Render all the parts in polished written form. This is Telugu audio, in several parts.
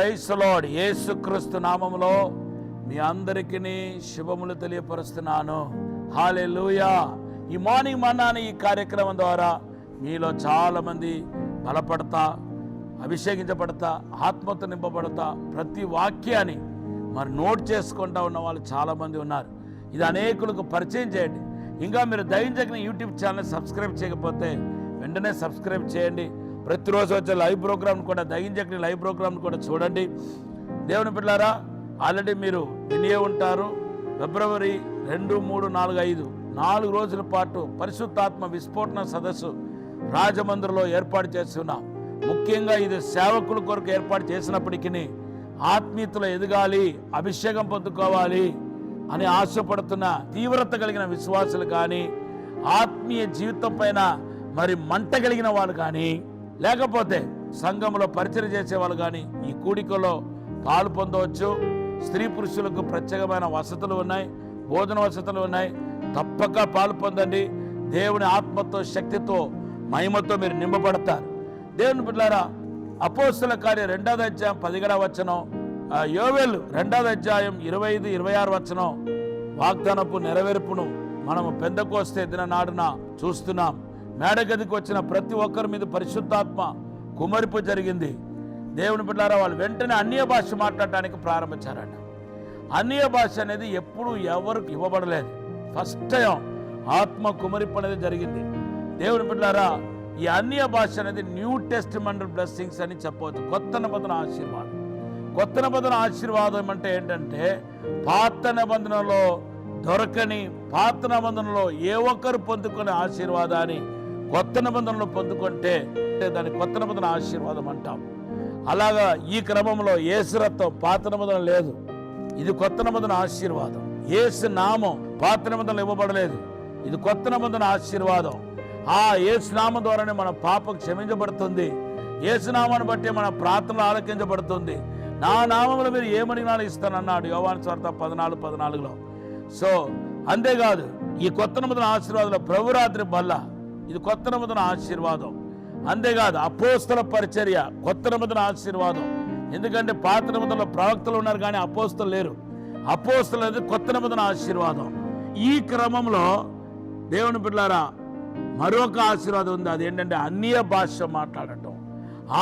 Praise the lord. యేసుక్రీస్తు నామములో మీ అందరికీ శుభములు తెలియపరుస్తున్నాను. హల్లెలూయా. ఈ మార్నింగ్ మన్నా అనే ఈ కార్యక్రమం ద్వారా మీలో చాలామంది బలపడతా, అభిషేకించబడతా, ఆత్మతో నింపబడతా, ప్రతి వాక్యాన్ని మరి నోట్ చేసుకుంటా ఉన్న వాళ్ళు చాలామంది ఉన్నారు. ఇది అనేకులకు పరిచయం చేయండి. ఇంకా మీరు దైవజగ్ని యూట్యూబ్ ఛానల్ సబ్స్క్రైబ్ చేయకపోతే వెంటనే సబ్స్క్రైబ్ చేయండి. ప్రతిరోజు వచ్చే లైవ్ ప్రోగ్రామ్ కూడా, దైవజగ్ని లైవ్ ప్రోగ్రామ్ కూడా చూడండి. దేవుని బిడ్డలారా, ఆల్రెడీ మీరు వినే ఉంటారు. ఫిబ్రవరి 2, 3, 4, 5 4 రోజుల పాటు పరిశుద్ధాత్మ విస్ఫోటన సదస్సు రాజమందిరంలో ఏర్పాటు చేస్తున్నాం. ముఖ్యంగా ఇది సేవకుల కొరకు ఏర్పాటు చేసినప్పటికీ ఆత్మీయతలో ఎదగాలి, అభిషేకం పొందుకోవాలి అని ఆశపడుతున్న తీవ్రత కలిగిన విశ్వాసులు కానీ, ఆత్మీయ జీవితం పైన మరి మంట కలిగిన వాళ్ళు కానీ, లేకపోతే సంఘంలో పరిచయం చేసే వాళ్ళు కానీ ఈ కూడికలో పాలు పొందవచ్చు. స్త్రీ పురుషులకు ప్రత్యేకమైన వసతులు ఉన్నాయి, భోజన వసతులు ఉన్నాయి. తప్పక పాలు పొందండి. దేవుని ఆత్మతో, శక్తితో, మహిమతో మీరు నింపబడతారు. దేవుని బిడ్డలారా, అపోస్తలుల కార్యం 2వ అధ్యాయం 17వ వచనం, యోవేలు 2వ అధ్యాయం 25, 26 వచనం వాగ్దానపు నెరవేర్పును మనము పెందెకోస్తే దిననాడున చూస్తున్నాం. మేడగదికి వచ్చిన ప్రతి ఒక్కరి మీద పరిశుద్ధాత్మ కుమరింపు జరిగింది. దేవుని బిడ్డలారా, వాళ్ళు వెంటనే అన్య భాష మాట్లాడటానికి ప్రారంభించారట. అన్య భాష అనేది ఎప్పుడు ఎవరికి ఇవ్వబడలేదు. ఫస్ట్ టైం ఆత్మ కుమరింపు అనేది జరిగింది. దేవుని బిడ్డలారా, ఈ అన్య భాష అనేది న్యూ టెస్టిమెంట్ బ్లెస్సింగ్స్ అని చెప్పవచ్చు. కొత్త నిబంధన ఆశీర్వాదం. కొత్త నిబంధన ఆశీర్వాదం అంటే ఏంటంటే, పాత నిబంధనలో దొరకని, పాత నిబంధనలో ఏ ఒక్కరు పొందుకునే ఆశీర్వాదాన్ని కొత్త నిబంధనలో పొందుకుంటే దాన్ని కొత్త నిబంధన ఆశీర్వాదం అంటాం. అలాగా ఈ క్రమంలో యేసు రక్తం పాత నిబంధన లేదు, ఇది కొత్త నిబంధన ఆశీర్వాదం. యేసు నామం పాత నిబంధనలు ఇవ్వబడలేదు, ఇది కొత్త నిబంధన ఆశీర్వాదం. ఆ యేసు నామం ద్వారానే మన పాపం క్షమించబడుతుంది. యేసు నామాన్ని బట్టి మన ప్రార్థనలు ఆలకించబడుతుంది. నా నామములో మీరు ఏమడిగినా ఇస్తానన్నాడు యోహాను సువార్త 14:14లో. సో అంతేకాదు, ఈ కొత్త నిబంధన ఆశీర్వాదంలో ప్రభురాత్రి బల్ల, ఇది కొత్త నిబంధన ఆశీర్వాదం. అంతేకాదు, అపోస్తల పరిచర్య కొత్త నిబంధన ఆశీర్వాదం. ఎందుకంటే పాత నిబంధనలో ప్రవక్తలు ఉన్నారు కానీ అపోస్తలు లేరు. అపోస్తలు అనేది కొత్త నిబంధన ఆశీర్వాదం. ఈ క్రమంలో దేవుని బిడ్డలారా, మరొక ఆశీర్వాదం ఉంది. అదేంటంటే అన్య భాష మాట్లాడటం,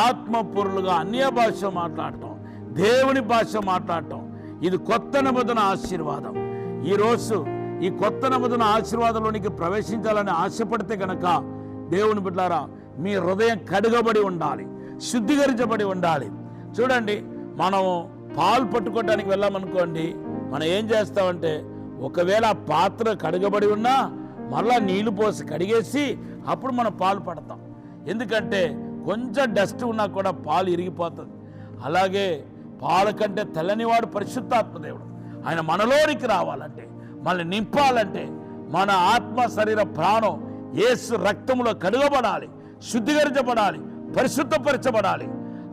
ఆత్మపూర్లుగా అన్య భాష మాట్లాడటం, దేవుని భాష మాట్లాడటం. ఇది కొత్త నిబంధన ఆశీర్వాదం. ఈరోజు ఈ కొత్త నిబంధన ఆశీర్వాదంలోనికి ప్రవేశించాలని ఆశపడితే కనుక దేవుని బిడ్డలారా, మీ హృదయం కడుగబడి ఉండాలి, శుద్ధీకరించబడి ఉండాలి. చూడండి, మనం పాలు పట్టుకోవడానికి వెళ్ళామనుకోండి, మనం ఏం చేస్తామంటే, ఒకవేళ ఆ పాత్ర కడగబడి ఉన్నా మరలా నీళ్లు పోసి కడిగేసి అప్పుడు మనం పాలు పడతాం. ఎందుకంటే కొంచెం డస్ట్ ఉన్నా కూడా పాలు ఇరిగిపోతుంది. అలాగే పాల కంటే తెల్లనివాడు పరిశుద్ధాత్మ దేవుడు. ఆయన మనలోనికి రావాలంటే, మనల్ని నింపాలంటే, మన ఆత్మ, శరీర, ప్రాణం యేసు రక్తంలో కడుగబడాలి, శుద్ధీకరించబడాలి, పరిశుద్ధపరచబడాలి.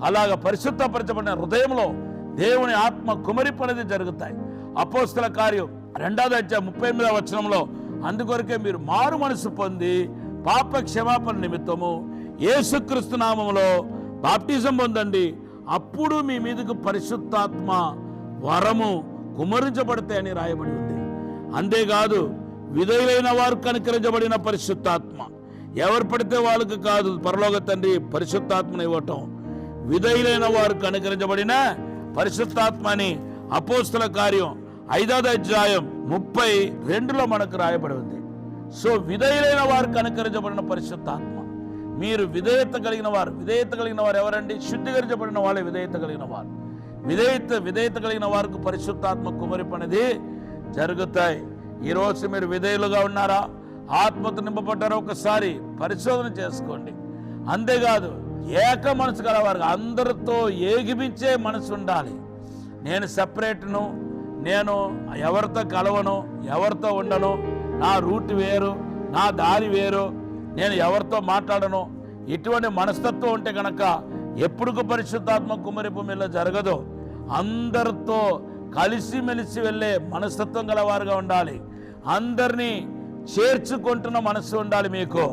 అలాగ పరిశుద్ధపరచబడిన హృదయంలో దేవుని ఆత్మ కుమరింపు అనేది జరుగుతాయి. అపోస్తల కార్యం 2వ అధ్యాయం 38వ వచనంలో, అందుకొరకే మీరు మారు మనసు పొంది పాప క్షమాపణ నిమిత్తము యేసుక్రీస్తు నామములో బాప్టిజం పొందండి, అప్పుడు మీ మీదకు పరిశుద్ధాత్మ వరము కుమరించబడతాయి అని రాయబడి ఉంది. అంతేకాదు, విధేయులైన వారు కనికరించబడిన పరిశుద్ధాత్మ. ఎవరు పడితే వాళ్ళకి కాదు పరలోక తండ్రి పరిశుద్ధాత్మను ఇవ్వటం. విధేయులైన వారు కనికరించబడిన పరిశుద్ధాత్మ అని అపోస్తల కార్యం 5వ అధ్యాయం 32లో మనకు రాయబడి ఉంది. సో విధేయులైన వారు కనికరించబడిన పరిశుద్ధాత్మ. మీరు విధేయత కలిగిన వారు. విధేయత కలిగిన వారు ఎవరండి? శుద్ధీకరించబడిన వాళ్ళే విధేయత కలిగిన వారు. విధేయత కలిగిన వారికి పరిశుద్ధాత్మ కుమరింపు అనేది జరుగుతాయి. ఈరోజు మీరు విధేయులుగా ఉన్నారా? ఆత్మతో నింపబడ్డారా? ఒకసారి పరిశోధన చేసుకోండి. అంతేకాదు, ఏక మనసు గలవారు, అందరితో ఏగిపించే మనసు ఉండాలి. నేను సెపరేట్ను, నేను ఎవరితో కలవను, ఎవరితో ఉండను, నా రూట్ వేరు, నా దారి వేరు, నేను ఎవరితో మాట్లాడను, ఇటువంటి మనస్తత్వం ఉంటే కనుక ఎప్పుడు పరిశుద్ధాత్మ కుమరింపు మీలో జరగదు. అందరితో కలిసిమెలిసి వెళ్ళే మనస్తత్వం గలవారుగా ఉండాలి. అందరినీ చేర్చుకుంటున్న మనసు ఉండాలి మీకు.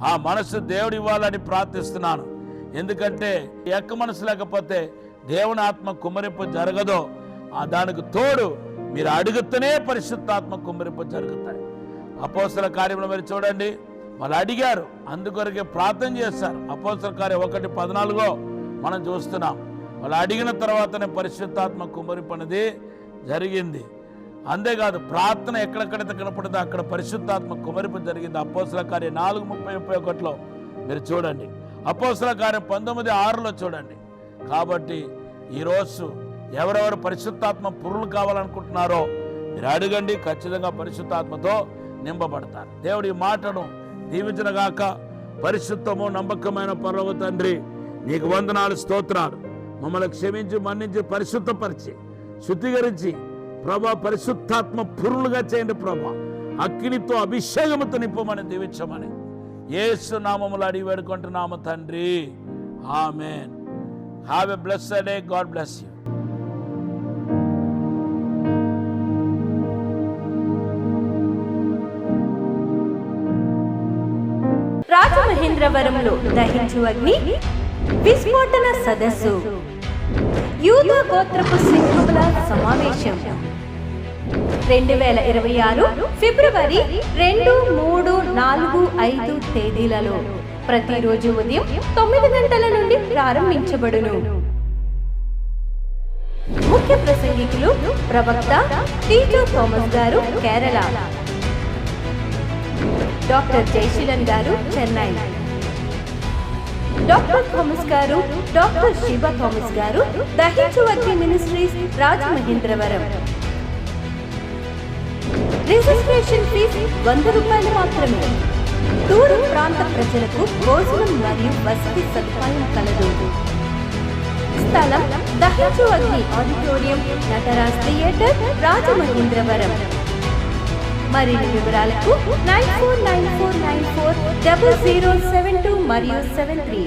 ఆ మనసు దేవుడు ఇవ్వాలని ప్రార్థిస్తున్నాను. ఎందుకంటే ఏక మనసు లేకపోతే దేవుని ఆత్మ కుమ్మరింపు జరగదో దానికి తోడు మీరు అడుగుతూనే పరిశుద్ధాత్మ కుమ్మరింపు జరుగుతాయి. అపోస్తల కార్యంలో మరి చూడండి, వాళ్ళు అడిగారు, అందుకొరకే ప్రార్థన చేస్తారు. అపోస్తల కార్యం 1:14 మనం చూస్తున్నాం. వాళ్ళు అడిగిన తర్వాతనే పరిశుద్ధాత్మ కుమ్మరింపు అనేది జరిగింది. అంతేకాదు, ప్రార్థన ఎక్కడెక్కడైతే కనపడుతుందో అక్కడ పరిశుద్ధాత్మ కుమ్మరింపు జరిగింది. అపోస్తల కార్యం 4:30-31 మీరు చూడండి. అపోస్తల కార్యం 19:6 చూడండి. కాబట్టి ఈరోజు ఎవరెవరు పరిశుద్ధాత్మ పురులు కావాలనుకుంటున్నారో మీరు అడగండి, ఖచ్చితంగా పరిశుద్ధాత్మతో నింపబడతారు. దేవుడి మాటను దీవించనగాక. పరిశుద్ధము నమ్మకమైన పరలోక తండ్రి, నీకు వందనాలు, స్తోత్రాలు. మమ్మల్ని క్షమించి, మన్నించి, పరిశుద్ధపరిచి, శుద్ధీకరించి ప్రభా పరిశుద్ధాత్మ పురులుగా చేయండి ప్రభా. అగ్నితో అభిషేకముతో నింపమని దీవించమని యేసు నామములో అడిగి వేడుకుంటున్నాము తండ్రి. Amen. Have a blessed day. God bless you. రాజమహేంద్రవరంలో దహించు అగ్ని విస్ఫోటన సదస్సు, యూదా గోత్రపు సింహముల సమావేశం 2026 ఫిబ్రవరి 2, 3, 4, 5 తేదీలలో ప్రతిరోజు ఉదయం 9 గంటల నుండి ప్రారంభించబడును. ముఖ్య ప్రసంగికులు ప్రవక్త టీజో థామస్ గారు కేరళ, డాక్టర్ జయశీలన్ గారు చెన్నై, డాక్టర్ థామస్ గారు, డాక్టర్ శివ థామస్ గారు దహించు అగ్ని మినిస్ట్రీస్ రాజమహేంద్రవరం. రిజిస్ట్రేషన్ ఫీజు 100 రూపాయలు మాత్రమే. దూర ప్రాంత ప్రజలకు భోజనం మరియు వసతి సదుపాయం కలదు. స్థలం దహించు అగ్ని ఆడిటోరియం, నటరాజ్ థియేటర్, రాజమహేంద్రవరం. మరిన్ని వివరాలకు 9494940072 మరియు 73